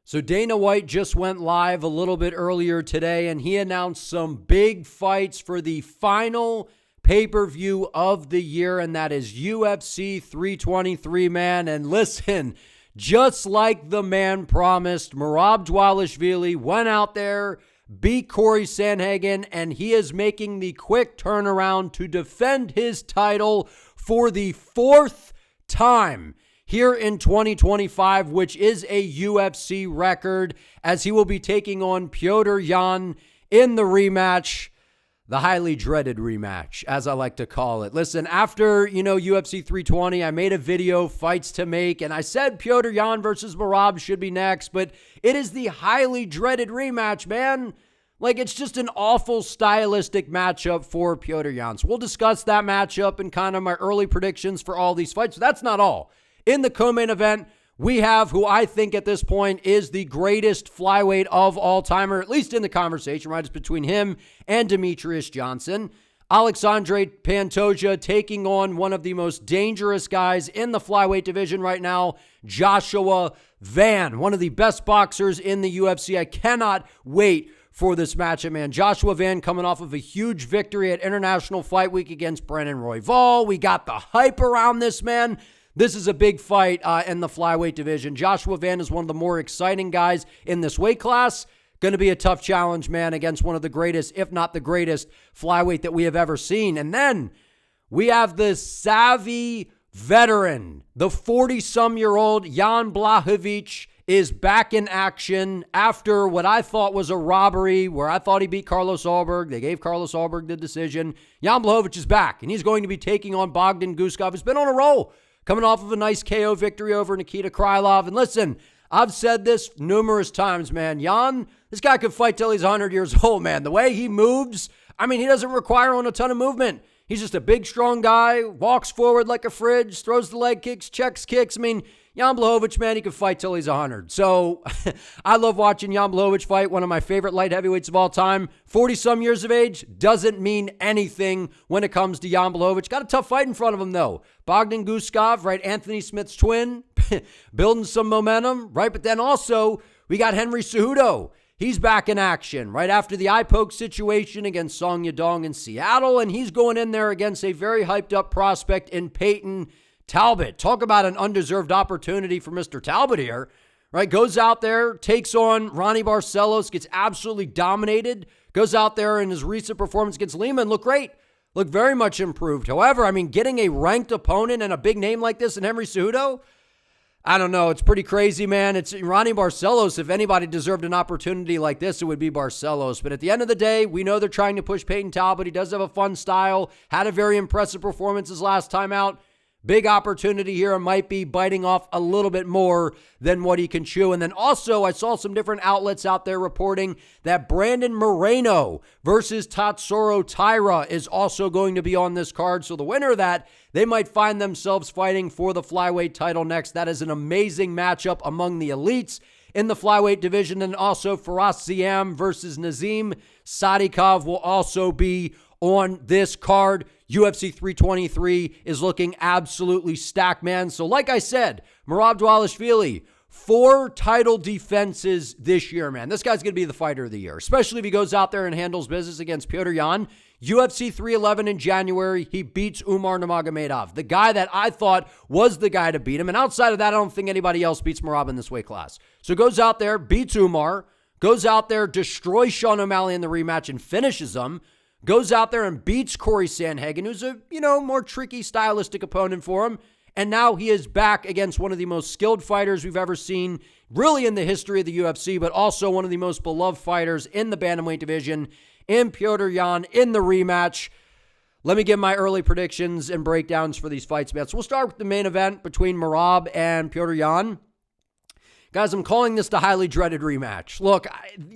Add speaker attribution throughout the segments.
Speaker 1: So Dana White just went live a little bit earlier today, and he announced some big fights for the final pay-per-view of the year, and that is UFC 323, man. And listen, just like the man promised, Merab Dvalishvili went out there, beat Corey Sandhagen, and he is making the quick turnaround to defend his title for the fourth time here in 2025, which is a UFC record, as he will be taking on Petr Yan in the rematch, the highly dreaded rematch, as I like to call it. Listen, after, UFC 320, I made a video, fights to make, and I said Petr Yan versus Merab should be next, but it is the highly dreaded rematch, man. Like, it's just an awful stylistic matchup for Petr Yan. So we'll discuss that matchup and kind of my early predictions for all these fights. But that's not all. In the co-main event, we have who I think at this point is the greatest flyweight of all time, or at least in the conversation, right? It's between him and Demetrius Johnson. Alexandre Pantoja taking on one of the most dangerous guys in the flyweight division right now, Joshua Van, one of the best boxers in the UFC. I cannot wait for this matchup, man. Joshua Van coming off of a huge victory at International Fight Week against Brandon Royval. We got the hype around this, man. This is a big fight in the flyweight division. Joshua Van is one of the more exciting guys in this weight class. Going to be a tough challenge, man, against one of the greatest, if not the greatest, flyweight that we have ever seen. And then we have the savvy veteran, the 40-some-year-old Jan Blachowicz is back in action after what I thought was a robbery where I thought he beat Carlos Ulberg. They gave Carlos Ulberg the decision. Jan Blachowicz is back, and he's going to be taking on Bogdan Guskov. He's been on a roll, coming off of a nice KO victory over Nikita Krylov. And listen, I've said this numerous times, man. Jan, this guy could fight till he's 100 years old, man. The way he moves, I mean, he doesn't require on a ton of movement. He's just a big, strong guy, walks forward like a fridge, throws the leg kicks, checks kicks. I mean, Jan Blachowicz, man, he can fight till he's 100. So I love watching Jan Blachowicz fight, one of my favorite light heavyweights of all time. 40-some years of age doesn't mean anything when it comes to Jan Blachowicz. Got a tough fight in front of him, though. Bogdan Guskov, right, Anthony Smith's twin, building some momentum, right? But then also, we got Henry Cejudo. He's back in action right after the eye poke situation against Song Yadong in Seattle, and he's going in there against a very hyped-up prospect in Payton Talbott. Talk about an undeserved opportunity for Mr. Talbott here, right? Goes out there, takes on Ronnie Barcelos, gets absolutely dominated, goes out there in his recent performance against Lehman, looked great, looked very much improved. However, I mean, getting a ranked opponent and a big name like this in Henry Cejudo, I don't know. It's pretty crazy, man. It's Ronnie Barcelos. If anybody deserved an opportunity like this, it would be Barcelos. But at the end of the day, we know they're trying to push Payton Talbott. He does have a fun style, had a very impressive performance his last time out. Big opportunity here and might be biting off a little bit more than what he can chew. And then also, I saw some different outlets out there reporting that Brandon Moreno versus Tatsuro Taira is also going to be on this card. So the winner of that, they might find themselves fighting for the flyweight title next. That is an amazing matchup among the elites in the flyweight division. And also Faraz Ziam versus Nazim Sadikov will also be on this card. UFC 323 is looking absolutely stacked, man. So like I said, Merab Dvalishvili, 4 title defenses this year, man. This guy's going to be the fighter of the year, especially if he goes out there and handles business against Petr Yan. UFC 311 in January, he beats Umar Nurmagomedov, the guy that I thought was the guy to beat him. And outside of that, I don't think anybody else beats Merab in this weight class. So goes out there, beats Umar, goes out there, destroys Sean O'Malley in the rematch and finishes him. Goes out there and beats Corey Sandhagen, who's a, more tricky stylistic opponent for him. And now he is back against one of the most skilled fighters we've ever seen, really in the history of the UFC, but also one of the most beloved fighters in the bantamweight division, in Petr Yan, in the rematch. Let me give my early predictions and breakdowns for these fights, man. So we'll start with the main event between Merab and Petr Yan. Guys, I'm calling this the highly dreaded rematch. Look,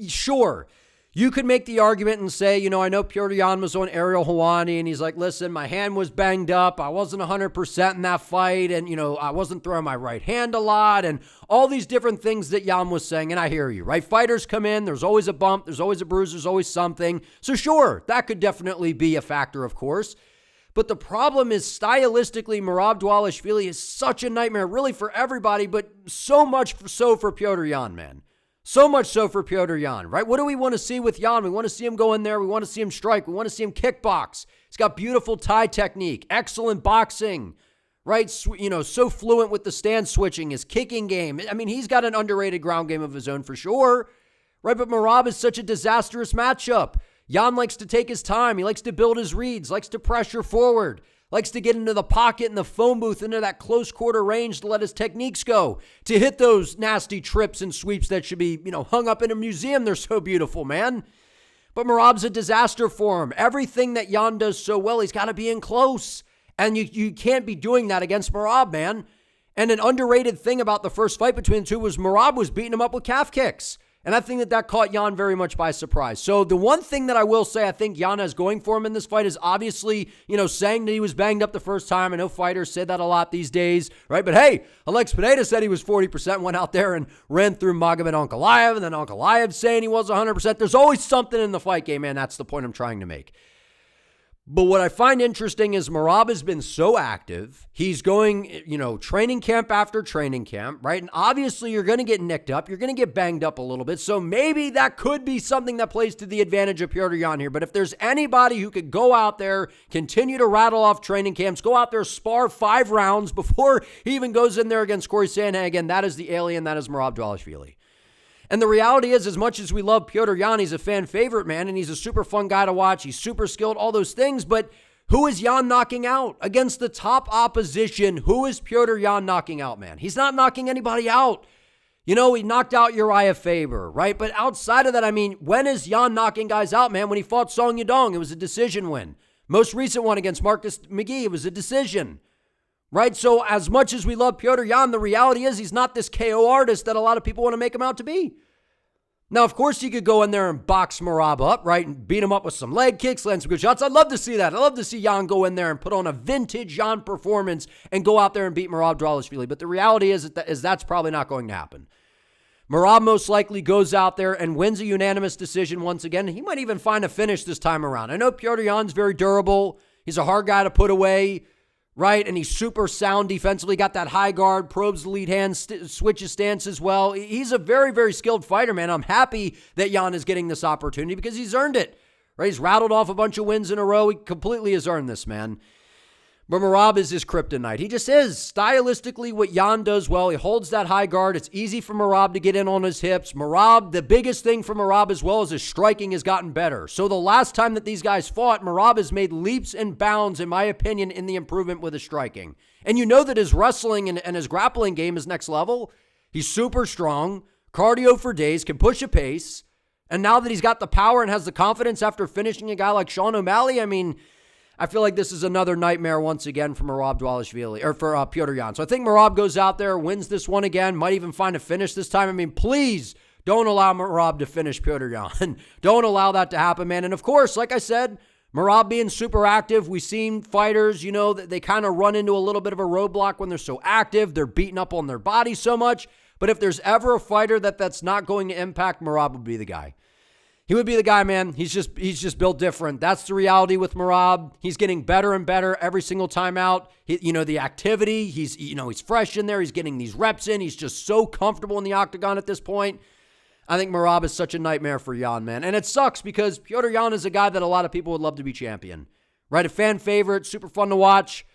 Speaker 1: sure, you could make the argument and say, I know Petr Yan was on Ariel Helwani, and he's like, listen, my hand was banged up. I wasn't 100% in that fight, and, I wasn't throwing my right hand a lot, and all these different things that Yan was saying, and I hear you, right? Fighters come in, there's always a bump, there's always a bruise, there's always something. So sure, that could definitely be a factor, of course. But the problem is, stylistically, Merab Dvalishvili is such a nightmare, really for everybody, but so much so for Petr Yan, man. So much so for Petr Yan, right? What do we want to see with Yan? We want to see him go in there. We want to see him strike. We want to see him kickbox. He's got beautiful Thai technique, excellent boxing, right? So fluent with the stance switching, his kicking game. I mean, he's got an underrated ground game of his own for sure, right? But Merab is such a disastrous matchup. Yan likes to take his time. He likes to build his reads, likes to pressure forward, likes to get into the pocket in the phone booth, into that close quarter range to let his techniques go, to hit those nasty trips and sweeps that should be, hung up in a museum. They're so beautiful, man. But Merab's a disaster for him. Everything that Yan does so well, he's got to be in close. And you can't be doing that against Merab, man. And an underrated thing about the first fight between the two was Merab was beating him up with calf kicks. And I think that caught Yan very much by surprise. So the one thing that I will say I think Yan has going for him in this fight is obviously, saying that he was banged up the first time. I know fighters say that a lot these days, right? But hey, Alex Pineda said he was 40%, went out there and ran through Magomed Ankalaev, and then Ankalaev saying he was 100%. There's always something in the fight game, man. That's the point I'm trying to make. But what I find interesting is Merab has been so active. He's going, training camp after training camp, right? And obviously you're going to get nicked up. You're going to get banged up a little bit. So maybe that could be something that plays to the advantage of Petr Yan here. But if there's anybody who could go out there, continue to rattle off training camps, go out there, spar 5 rounds before he even goes in there against Corey Sandhagen, that is the alien. That is Merab Dvalishvili. And the reality is, as much as we love Petr Yan, he's a fan favorite, man, and he's a super fun guy to watch. He's super skilled, all those things. But who is Yan knocking out? Against the top opposition, who is Petr Yan knocking out, man? He's not knocking anybody out. He knocked out Uriah Faber, right? But outside of that, when is Yan knocking guys out, man? When he fought Song Yadong, it was a decision win. Most recent one against Marcus McGee, it was a decision. Right? So as much as we love Petr Yan, the reality is he's not this KO artist that a lot of people want to make him out to be. Now, of course, you could go in there and box Merab up, right? And beat him up with some leg kicks, land some good shots. I'd love to see that. I'd love to see Yan go in there and put on a vintage Yan performance and go out there and beat Merab Dvalishvili. But the reality is that's probably not going to happen. Merab most likely goes out there and wins a unanimous decision once again. He might even find a finish this time around. I know Petr Yan's very durable. He's a hard guy to put away. Right? And he's super sound defensively, got that high guard, probes the lead hand, switches stance as well. He's a very, very skilled fighter, man. I'm happy that Yan is getting this opportunity because he's earned it. Right? He's rattled off a bunch of wins in a row. He completely has earned this, man. But Merab is his kryptonite. He just is. Stylistically, what Yan does well, he holds that high guard. It's easy for Merab to get in on his hips. Merab, the biggest thing for Merab as well is his striking has gotten better. So the last time that these guys fought, Merab has made leaps and bounds, in my opinion, in the improvement with his striking. And you know that his wrestling and his grappling game is next level. He's super strong, cardio for days, can push a pace. And now that he's got the power and has the confidence after finishing a guy like Sean O'Malley, I feel like this is another nightmare once again for Merab Dvalishvili, or for Petr Yan. So I think Merab goes out there, wins this one again, might even find a finish this time. Please don't allow Merab to finish Petr Yan. Don't allow that to happen, man. And of course, like I said, Merab being super active, we've seen fighters, that they kind of run into a little bit of a roadblock when they're so active. They're beating up on their body so much. But if there's ever a fighter that's not going to impact, Merab would be the guy. He would be the guy, man. He's just built different. That's the reality with Merab. He's getting better and better every single time out. The activity, he's fresh in there. He's getting these reps in. He's just so comfortable in the octagon at this point. I think Merab is such a nightmare for Yan, man. And it sucks because Petr Yan is a guy that a lot of people would love to be champion. Right? A fan favorite, super fun to watch.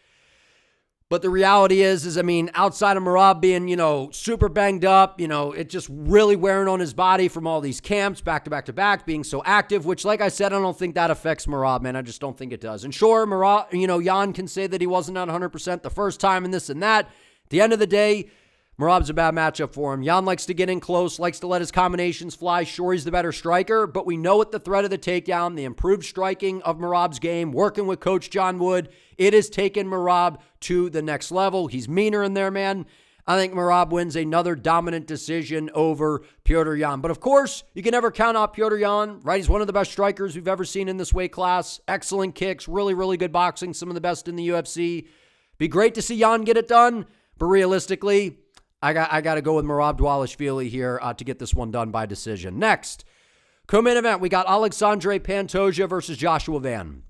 Speaker 1: But the reality is outside of Merab being, super banged up, it just really wearing on his body from all these camps, back to back to back, being so active, which, like I said, I don't think that affects Merab, man. I just don't think it does. And sure, Merab, Yan can say that he wasn't at 100% the first time and this and that. At the end of the day, Merab's a bad matchup for him. Yan likes to get in close, likes to let his combinations fly. Sure, he's the better striker, but we know at the threat of the takedown, the improved striking of Merab's game, working with Coach John Wood, it has taken Merab to the next level. He's meaner in there, man. I think Merab wins another dominant decision over Petr Yan. But of course, you can never count out Petr Yan, right? He's one of the best strikers we've ever seen in this weight class. Excellent kicks, really, really good boxing, some of the best in the UFC. Be great to see Yan get it done, but realistically, I got to go with Merab Dvalishvili here to get this one done by decision. Next, co-main event, we got Alexandre Pantoja versus Joshua Van.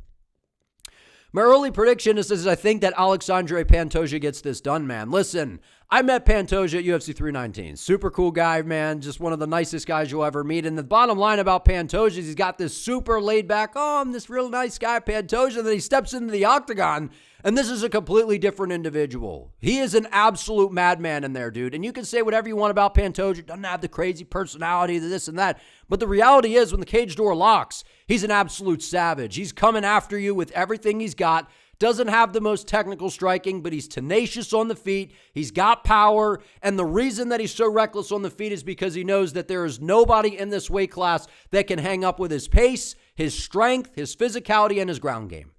Speaker 1: My early prediction is I think that Alexandre Pantoja gets this done, man. Listen, I met Pantoja at UFC 319. Super cool guy, man. Just one of the nicest guys you'll ever meet. And the bottom line about Pantoja is he's got this super laid back, I'm this real nice guy, Pantoja. And then he steps into the octagon, and this is a completely different individual. He is an absolute madman in there, dude. And you can say whatever you want about Pantoja. Doesn't have the crazy personality, this and that. But the reality is when the cage door locks, he's an absolute savage. He's coming after you with everything he's got. Doesn't have the most technical striking, but he's tenacious on the feet. He's got power. And the reason that he's so reckless on the feet is because he knows that there is nobody in this weight class that can hang up with his pace, his strength, his physicality, and his ground game.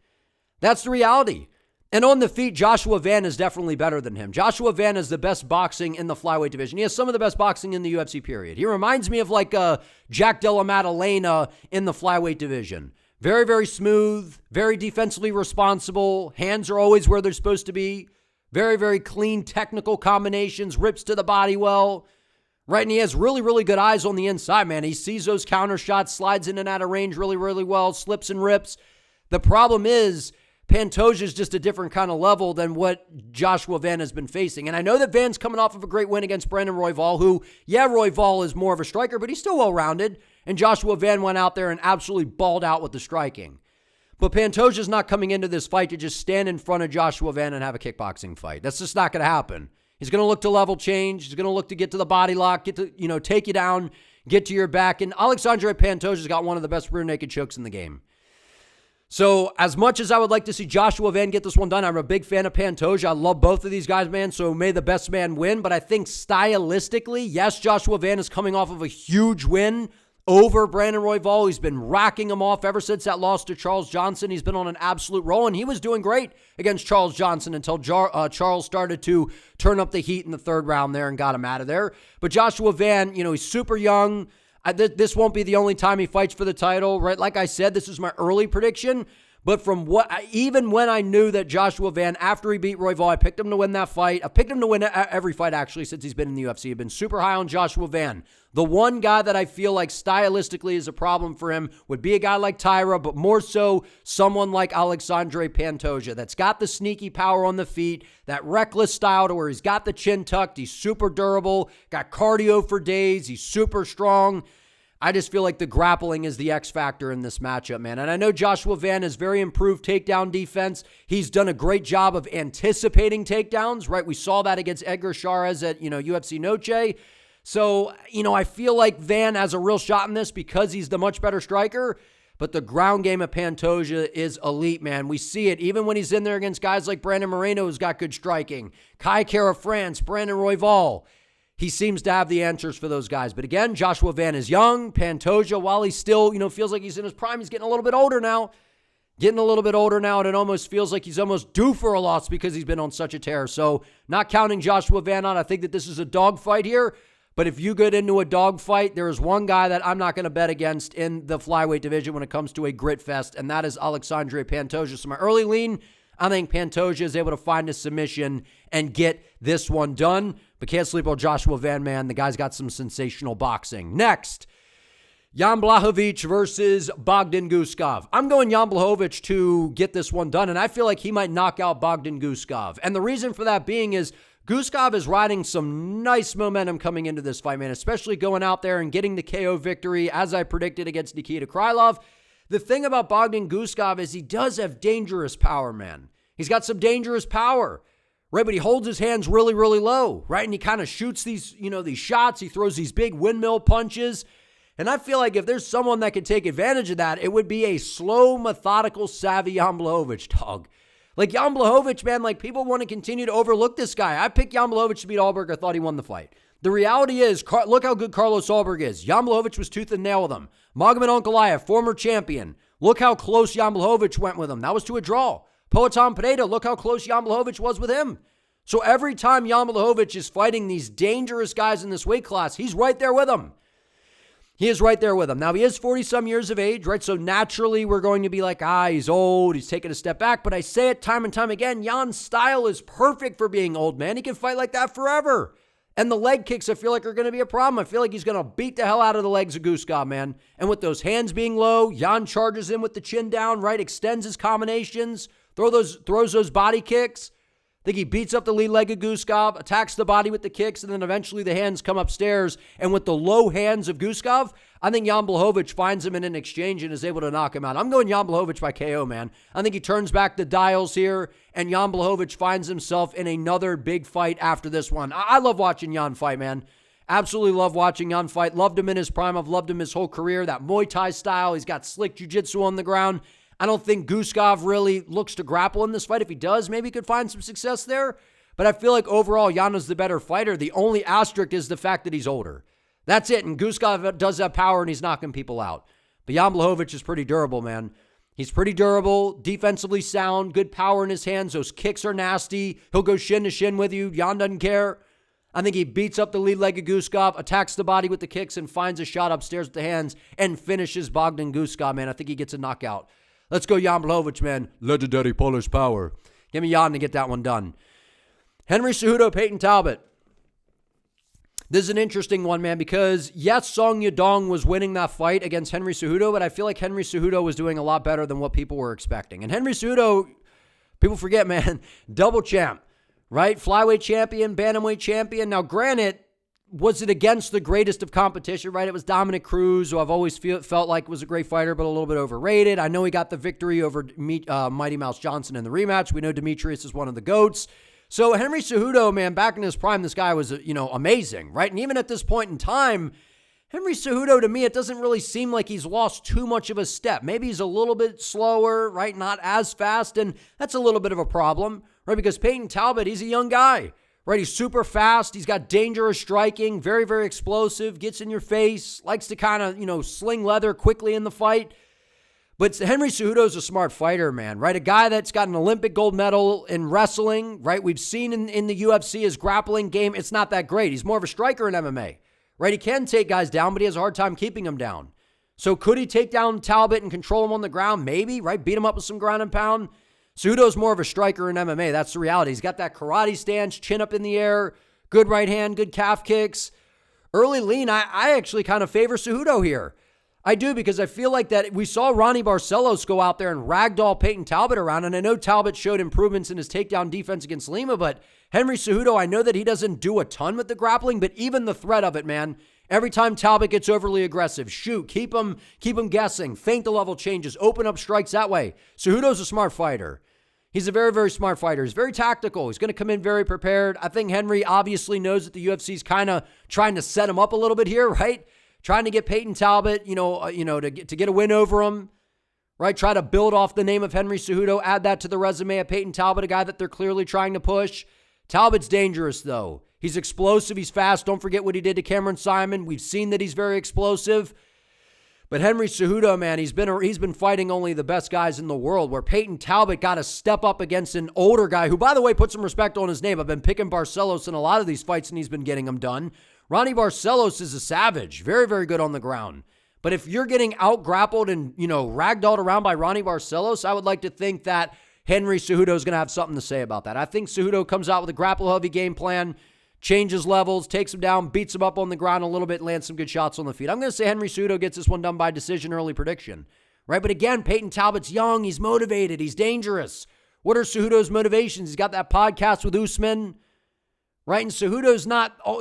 Speaker 1: That's the reality. And on the feet, Joshua Van is definitely better than him. Joshua Van is the best boxing in the flyweight division. He has some of the best boxing in the UFC, period. He reminds me of like Jack Della Maddalena in the flyweight division. Very, very smooth, very defensively responsible. Hands are always where they're supposed to be. Very, very clean technical combinations, rips to the body well. Right, and he has really, really good eyes on the inside, man. He sees those counter shots, slides in and out of range really, really well, slips and rips. The problem is Pantoja is just a different kind of level than what Joshua Van has been facing. And I know that Van's coming off of a great win against Brandon Royval, who, Royval is more of a striker, but he's still well-rounded. And Joshua Van went out there and absolutely balled out with the striking. But Pantoja's not coming into this fight to just stand in front of Joshua Van and have a kickboxing fight. That's just not going to happen. He's going to look to level change. He's going to look to get to the body lock, get to, take you down, get to your back. And Alexandre Pantoja's got one of the best rear naked chokes in the game. So as much as I would like to see Joshua Van get this one done, I'm a big fan of Pantoja. I love both of these guys, man, so may the best man win. But I think stylistically, yes, Joshua Van is coming off of a huge win over Brandon Royval. He's been racking him off ever since that loss to Charles Johnson. He's been on an absolute roll, and he was doing great against Charles Johnson until Charles started to turn up the heat in the third round there and got him out of there. But Joshua Van, he's super young. This won't be the only time he fights for the title, right? Like I said, this is my early prediction. But even when I knew that Joshua Van, after he beat Royval, I picked him to win that fight. I picked him to win every fight, actually, since he's been in the UFC. I've been super high on Joshua Van. The one guy that I feel like stylistically is a problem for him would be a guy like Taira, but more so someone like Alexandre Pantoja that's got the sneaky power on the feet, that reckless style to where he's got the chin tucked, he's super durable, got cardio for days, he's super strong. I just feel like the grappling is the X factor in this matchup, man. And I know Joshua Van has very improved takedown defense. He's done a great job of anticipating takedowns, right? We saw that against Edgar Chairez at, UFC Noche. So, I feel like Van has a real shot in this because he's the much better striker. But the ground game of Pantoja is elite, man. We see it even when he's in there against guys like Brandon Moreno, who's got good striking. Kai Kara France, Brandon Royval. He seems to have the answers for those guys. But again, Joshua Van is young. Pantoja, while he still, feels like he's in his prime, he's getting a little bit older now. And it almost feels like he's almost due for a loss because he's been on such a tear. So not counting Joshua Van out, I think that this is a dogfight here. But if you get into a dogfight, there is one guy that I'm not going to bet against in the flyweight division when it comes to a grit fest, and that is Alexandre Pantoja. So my early lean, I think Pantoja is able to find a submission and get this one done. But can't sleep on Joshua Van, man. The guy's got some sensational boxing. Next, Yan Blachowicz versus Bogdan Guskov. I'm going Yan Blachowicz to get this one done, and I feel like he might knock out Bogdan Guskov. And the reason for that being is Guskov is riding some nice momentum coming into this fight, man, especially going out there and getting the KO victory, as I predicted, against Nikita Krylov. The thing about Bogdan Guskov is he does have dangerous power, man. He's got some dangerous power, right? But he holds his hands really, really low, right? And he kind of shoots these shots. He throws these big windmill punches. And I feel like if there's someone that can take advantage of that, it would be a slow, methodical, savvy Yan Blachowicz, dog. Like Yan Blachowicz, man, like people want to continue to overlook this guy. I picked Yan Blachowicz to beat Alberg. I thought he won the fight. The reality is, look how good Carlos Alberg is. Yan Blachowicz was tooth and nail with him. Magomed Ankalaev, former champion. Look how close Yan Blachowicz went with him. That was to a draw. Poatan Pineda, look how close Yan Blachowicz was with him. So every time Yan Blachowicz is fighting these dangerous guys in this weight class, he's right there with them. He is right there with him. Now, he is 40-some years of age, right? So naturally, we're going to be like, he's old. He's taking a step back. But I say it time and time again, Jan's style is perfect for being old, man. He can fight like that forever. And the leg kicks, I feel like, are going to be a problem. I feel like he's going to beat the hell out of the legs of Guskov, man. And with those hands being low, Yan charges in with the chin down, right? Extends his combinations, throws those body kicks. think he beats up the lead leg of Guskov, attacks the body with the kicks, and then eventually the hands come upstairs. And with the low hands of Guskov, I think Yan Blachowicz finds him in an exchange and is able to knock him out. I'm going Yan Blachowicz by KO, man. I think he turns back the dials here, and Yan Blachowicz finds himself in another big fight after this one. I love watching Yan fight, man. Absolutely love watching Yan fight. Loved him in his prime. I've loved him his whole career. That Muay Thai style. He's got slick jiu-jitsu on the ground. I don't think Guskov really looks to grapple in this fight. If he does, maybe he could find some success there. But I feel like overall, Yan is the better fighter. The only asterisk is the fact that he's older. That's it. And Guskov does have power, and he's knocking people out. But Yan Blachowicz is pretty durable, man. He's pretty durable, defensively sound, good power in his hands. Those kicks are nasty. He'll go shin to shin with you. Yan doesn't care. I think he beats up the lead leg of Guskov, attacks the body with the kicks, and finds a shot upstairs with the hands and finishes Bogdan Guskov, man. I think he gets a knockout. Let's go Yan Blachowicz, man. Legendary Polish power. Give me Yan to get that one done. Henry Cejudo, Payton Talbott. This is an interesting one, man, because yes, Song Yadong was winning that fight against Henry Cejudo, but I feel like Henry Cejudo was doing a lot better than what people were expecting. And Henry Cejudo, people forget, man, double champ, right? Flyweight champion, bantamweight champion. Now, granted, was it against the greatest of competition, right? It was Dominic Cruz, who I've always felt like was a great fighter, but a little bit overrated. I know he got the victory over Mighty Mouse Johnson in the rematch. We know Demetrius is one of the GOATs. So Henry Cejudo, man, back in his prime, this guy was, amazing, right? And even at this point in time, Henry Cejudo, to me, it doesn't really seem like he's lost too much of a step. Maybe he's a little bit slower, right? Not as fast, and that's a little bit of a problem, right? Because Payton Talbott, he's a young guy. Right, he's super fast. He's got dangerous striking, very, very explosive, gets in your face, likes to kind of, sling leather quickly in the fight. But Henry Cejudo's a smart fighter, man, right? A guy that's got an Olympic gold medal in wrestling, right? We've seen in the UFC his grappling game, it's not that great. He's more of a striker in MMA, right? He can take guys down, but he has a hard time keeping them down. So could he take down Talbott and control him on the ground? Maybe, right? Beat him up with some ground and pound. Cejudo's more of a striker in MMA. That's the reality. He's got that karate stance, chin up in the air, good right hand, good calf kicks. Early lean, I actually kind of favor Cejudo here. I do, because I feel like that we saw Ronnie Barcelos go out there and ragdoll Payton Talbott around, and I know Talbott showed improvements in his takedown defense against Lima, but Henry Cejudo, I know that he doesn't do a ton with the grappling, but even the threat of it, man, every time Talbott gets overly aggressive, shoot, keep him guessing, feint the level changes, open up strikes that way. Cejudo's a smart fighter. He's a very, very smart fighter. He's very tactical. He's going to come in very prepared. I think Henry obviously knows that the UFC's kind of trying to set him up a little bit here, right? Trying to get Payton Talbott, to get a win over him, right? Try to build off the name of Henry Cejudo, add that to the resume of Payton Talbott, a guy that they're clearly trying to push. Talbott's dangerous, though. He's explosive. He's fast. Don't forget what he did to Cameron Simon. We've seen that he's very explosive. But Henry Cejudo, man, he's been fighting only the best guys in the world, where Payton Talbott got to step up against an older guy who, by the way, put some respect on his name. I've been picking Barcelos in a lot of these fights, and he's been getting them done. Ronnie Barcelos is a savage. Very, very good on the ground. But if you're getting out-grappled and, ragdolled around by Ronnie Barcelos, I would like to think that Henry Cejudo is going to have something to say about that. I think Cejudo comes out with a grapple-heavy game plan, changes levels, takes him down, beats him up on the ground a little bit, lands some good shots on the feet. I'm going to say Henry Cejudo gets this one done by decision, early prediction, right? But again, Payton Talbott's young, he's motivated, he's dangerous. What are Cejudo's motivations? He's got that podcast with Usman, right? And Cejudo's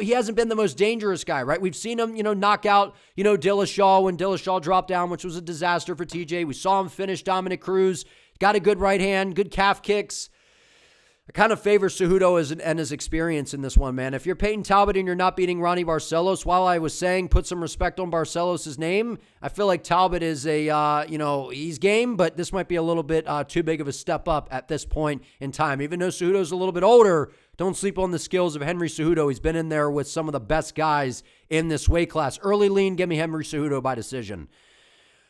Speaker 1: he hasn't been the most dangerous guy, right? We've seen him, knock out, Dillashaw when Dillashaw dropped down, which was a disaster for TJ. We saw him finish Dominic Cruz, got a good right hand, good calf kicks. I kind of favor Cejudo and his experience in this one, man. If you're Payton Talbott and you're not beating Ronnie Barcelos, while I was saying put some respect on Barcelos' name, I feel like Talbott is he's game, but this might be a little bit too big of a step up at this point in time. Even though Cejudo's a little bit older, don't sleep on the skills of Henry Cejudo. He's been in there with some of the best guys in this weight class. Early lean, give me Henry Cejudo by decision.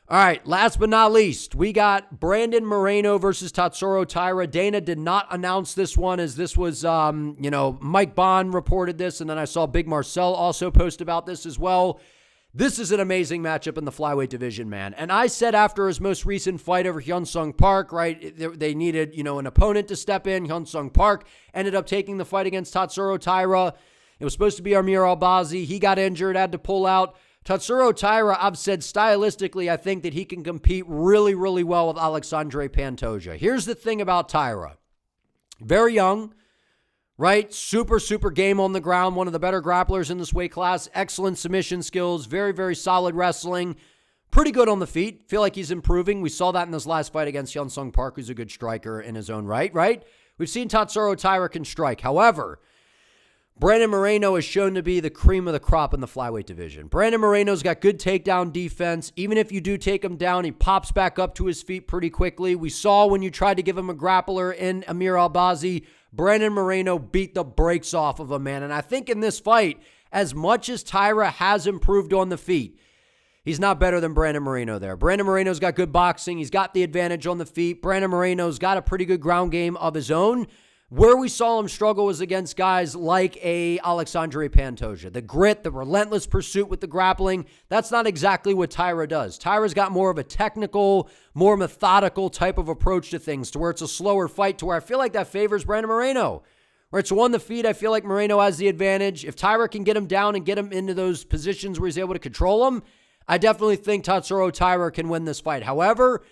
Speaker 1: All right, last but not least, we got Brandon Moreno versus Tatsuro Taira. Dana did not announce this one, as this was, Mike Bond reported this, and then I saw Big Marcel also post about this as well. This is an amazing matchup in the flyweight division, man. And I said after his most recent fight over Hyun-Sung Park, right, they needed, an opponent to step in. Hyun-Sung Park ended up taking the fight against Tatsuro Taira. It was supposed to be Amir Albazi. He got injured, had to pull out. Tatsuro Taira, I've said stylistically, I think that he can compete really, really well with Alexandre Pantoja. Here's the thing about Taira. Very young, right? Super, super game on the ground. One of the better grapplers in this weight class. Excellent submission skills. Very, very solid wrestling. Pretty good on the feet. Feel like he's improving. We saw that in this last fight against Hyun-Sung Park, who's a good striker in his own right? We've seen Tatsuro Taira can strike. However, Brandon Moreno is shown to be the cream of the crop in the flyweight division. Brandon Moreno's got good takedown defense. Even if you do take him down, he pops back up to his feet pretty quickly. We saw when you tried to give him a grappler in Amir Albazi, Brandon Moreno beat the brakes off of him, man. And I think in this fight, as much as Taira has improved on the feet, he's not better than Brandon Moreno there. Brandon Moreno's got good boxing. He's got the advantage on the feet. Brandon Moreno's got a pretty good ground game of his own. Where we saw him struggle was against guys like a Alexandre Pantoja. The grit, the relentless pursuit with the grappling, that's not exactly what Taira does. Taira's got more of a technical, more methodical type of approach to things, to where it's a slower fight, to where I feel like that favors Brandon Moreno. Where it's on the feet, I feel like Moreno has the advantage. If Taira can get him down and get him into those positions where he's able to control him, I definitely think Tatsuro Taira can win this fight. However,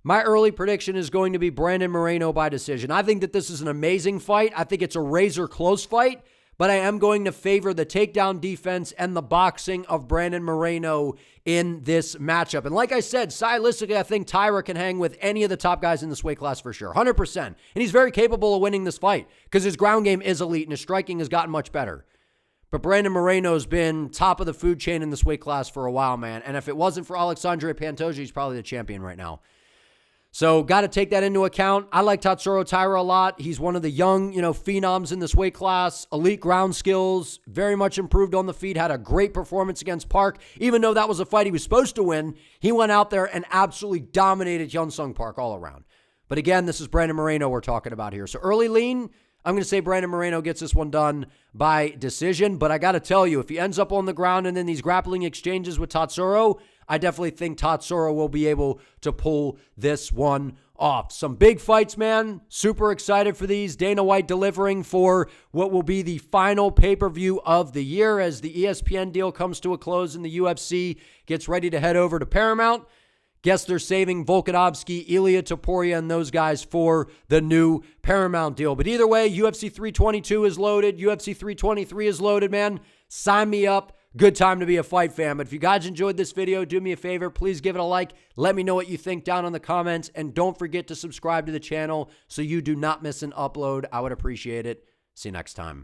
Speaker 1: my early prediction is going to be Brandon Moreno by decision. I think that this is an amazing fight. I think it's a razor close fight, but I am going to favor the takedown defense and the boxing of Brandon Moreno in this matchup. And like I said, stylistically, I think Taira can hang with any of the top guys in this weight class for sure, 100%. And he's very capable of winning this fight because his ground game is elite and his striking has gotten much better. But Brandon Moreno's been top of the food chain in this weight class for a while, man. And if it wasn't for Alexandre Pantoja, he's probably the champion right now. So got to take that into account. I like Tatsuro Taira a lot. He's one of the young, phenoms in this weight class. Elite ground skills, very much improved on the feet, had a great performance against Park. Even though that was a fight he was supposed to win, he went out there and absolutely dominated Hyun-Sung Park all around. But again, this is Brandon Moreno we're talking about here. So early lean, I'm going to say Brandon Moreno gets this one done by decision. But I got to tell you, if he ends up on the ground and then these grappling exchanges with Tatsuro, I definitely think Tatsuro will be able to pull this one off. Some big fights, man. Super excited for these. Dana White delivering for what will be the final pay-per-view of the year as the ESPN deal comes to a close and the UFC gets ready to head over to Paramount. Guess they're saving Volkanovski, Ilia Topuria, and those guys for the new Paramount deal. But either way, UFC 322 is loaded. UFC 323 is loaded, man. Sign me up. Good time to be a fight fan. But if you guys enjoyed this video, do me a favor. Please give it a like. Let me know what you think down in the comments. And don't forget to subscribe to the channel so you do not miss an upload. I would appreciate it. See you next time.